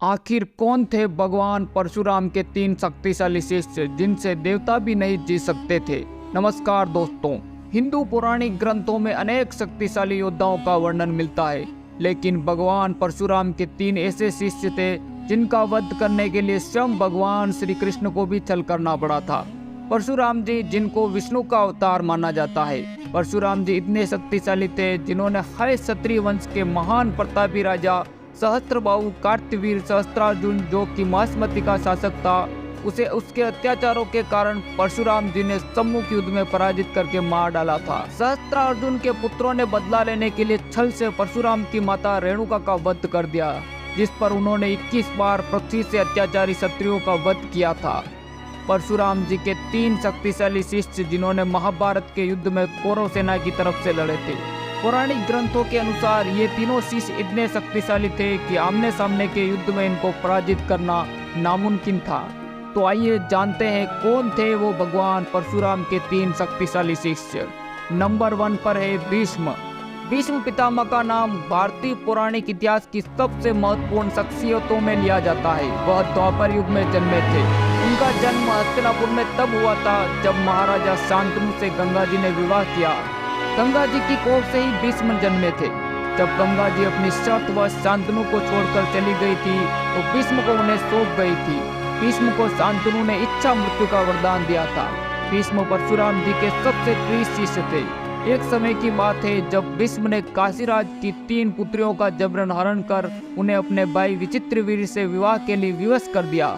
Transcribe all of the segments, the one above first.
आखिर कौन थे भगवान परशुराम के 3 शक्तिशाली शिष्य जिनसे देवता भी नहीं जीत सकते थे। नमस्कार दोस्तों, हिंदू पौराणिक ग्रंथों में अनेक शक्तिशाली योद्धाओं का वर्णन मिलता है, लेकिन भगवान परशुराम के 3 ऐसे शिष्य थे जिनका वध करने के लिए स्वयं भगवान श्री कृष्ण को भी छल करना पड़ा था। परशुराम जी, जिनको विष्णु का अवतार माना जाता है, परशुराम जी इतने शक्तिशाली थे जिन्होंने हर क्षत्रिय वंश के महान प्रतापी राजा सहस्त्रबाहु कार्तवीर सहस्त्रार्जुन, जो कि मासमती का शासक था, उसे उसके अत्याचारों के कारण परशुराम जी ने सम्मुख युद्ध में पराजित करके मार डाला था। सहस्त्रार्जुन के पुत्रों ने बदला लेने के लिए छल से परशुराम की माता रेणुका का वध कर दिया, जिस पर उन्होंने 21 बार पृथ्वी से अत्याचारी क्षत्रियों का वध किया था। परशुराम जी के 3 शक्तिशाली शिष्य जिन्होंने महाभारत के युद्ध में कौरव सेना की तरफ से लड़े थे। पौराणिक ग्रंथों के अनुसार ये तीनों शिष्य इतने शक्तिशाली थे कि आमने सामने के युद्ध में इनको पराजित करना नामुमकिन था। तो आइए जानते हैं कौन थे वो भगवान परशुराम के 3 शक्तिशाली शिष्य। नंबर 1 पर है भीष्म। भीष्म पितामह का नाम भारतीय पौराणिक इतिहास की सबसे महत्वपूर्ण शख्सियतों में लिया जाता है। वह द्वापर युग में जन्मे थे। उनका जन्म हस्तिनापुर में तब हुआ था जब महाराजा शांतनु से गंगा जी ने विवाह किया। गंगा जी की कोख से ही भीष्म जन्मे थे। जब गंगा जी अपनी शर्त व शांतनु को छोड़कर चली गई थी तो भीष्म को उन्हें सौंप गई थी। भीष्म को शांतनु ने इच्छा मृत्यु का वरदान दिया था। भीष्म परशुराम जी के सबसे प्रिय शिष्य थे। एक समय की बात है जब भीष्म ने काशीराज की 3 पुत्रियों का जबरन हरण कर उन्हें अपने भाई विचित्रवीर्य से विवाह के लिए विवश कर दिया।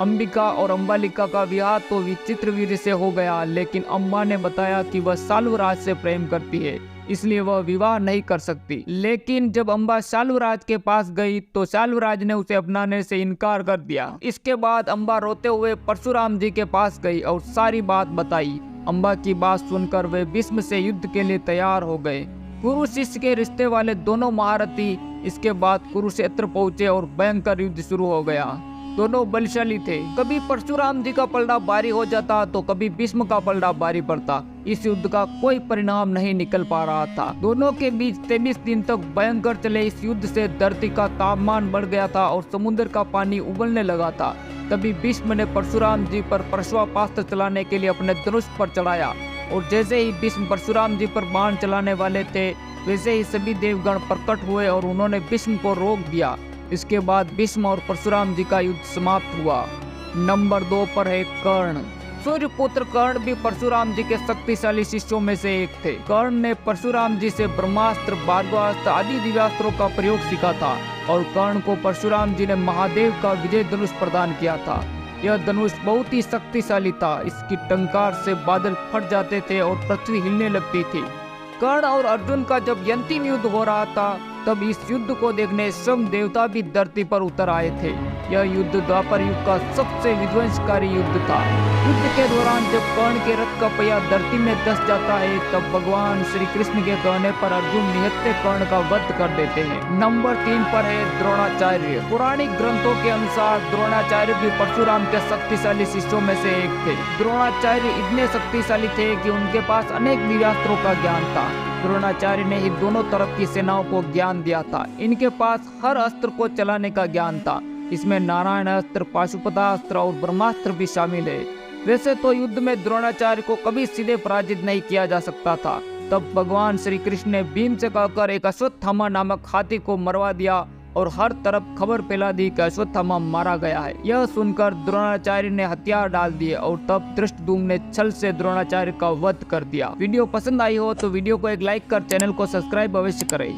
अंबिका और अंबालिका का विवाह तो विचित्रवीर्य से हो गया, लेकिन अम्बा ने बताया कि वह शाल्वराज से प्रेम करती है, इसलिए वह विवाह नहीं कर सकती। लेकिन जब अम्बा शाल्वराज के पास गई तो शाल्वराज ने उसे अपनाने से इनकार कर दिया। इसके बाद अम्बा रोते हुए परशुराम जी के पास गई और सारी बात बताई। अम्बा की बात सुनकर वे भीष्म से युद्ध के लिए तैयार हो गए। गुरु शिष्य के रिश्ते वाले दोनों महारथी इसके बाद कुरुक्षेत्र पहुंचे और भयंकर युद्ध शुरू हो गया। दोनों बलशाली थे। कभी परशुराम जी का पलड़ा भारी हो जाता तो कभी भीष्म का पलड़ा भारी पड़ता। इस युद्ध का कोई परिणाम नहीं निकल पा रहा था। दोनों के बीच 23 दिन तक भयंकर चले इस युद्ध से धरती का तापमान बढ़ गया था और समुद्र का पानी उबलने लगा था। तभी भीष्म ने परशुराम जी पर परशुरास्त्र चलाने के लिए अपने धनुष पर चढ़ाया और जैसे ही भीष्म परशुराम जी पर बाण चलाने वाले थे, वैसे ही सभी देवगण प्रकट हुए और उन्होंने भीष्म को रोक दिया। इसके बाद भीष्म और परशुराम जी का युद्ध समाप्त हुआ। नंबर 2 पर है कर्ण। सूर्यपुत्र कर्ण भी परशुराम जी के शक्तिशाली शिष्यों में से एक थे। कर्ण ने परशुराम जी से ब्रह्मास्त्र, भार्गवास्त्र आदि दिव्यास्त्रों का प्रयोग सीखा था और कर्ण को परशुराम जी ने महादेव का विजय धनुष प्रदान किया था। यह धनुष बहुत ही शक्तिशाली था। इसकी टंकार से बादल फट जाते थे और पृथ्वी हिलने लगती थी। कर्ण और अर्जुन का जब अंतिम युद्ध हो रहा था तब इस युद्ध को देखने स्वयं देवता भी धरती पर उतर आए थे। यह युद्ध द्वापर युग का सबसे विध्वंसकारी युद्ध था। युद्ध के दौरान जब कर्ण के रथ का पहिया धरती में धंस जाता है तब भगवान श्री कृष्ण के कहने पर अर्जुन निहत्थे कर्ण का वध कर देते हैं। नंबर 3 पर है द्रोणाचार्य। पौराणिक ग्रंथों के अनुसार द्रोणाचार्य भी परशुराम के शक्तिशाली शिष्यों में से एक थे। द्रोणाचार्य इतने शक्तिशाली थे कि उनके पास अनेक दिव्यास्त्रों का ज्ञान था। द्रोणाचार्य ने ही दोनों तरफ की सेनाओं को ज्ञान दिया था। इनके पास हर अस्त्र को चलाने का ज्ञान था। इसमें नारायण अस्त्र, पाशुपतास्त्र और ब्रह्मास्त्र भी शामिल है। वैसे तो युद्ध में द्रोणाचार्य को कभी सीधे पराजित नहीं किया जा सकता था। तब भगवान श्री कृष्ण ने भीम से कहकर एक अश्वत्थामा नामक हाथी को मरवा दिया और हर तरफ खबर फैला दी कि अश्वत्थामा मारा गया है। यह सुनकर द्रोणाचार्य ने हथियार डाल दिए और तब धृष्टद्युम्न ने छल से द्रोणाचार्य का वध कर दिया। वीडियो पसंद आई हो तो वीडियो को एक लाइक कर चैनल को सब्सक्राइब अवश्य करें।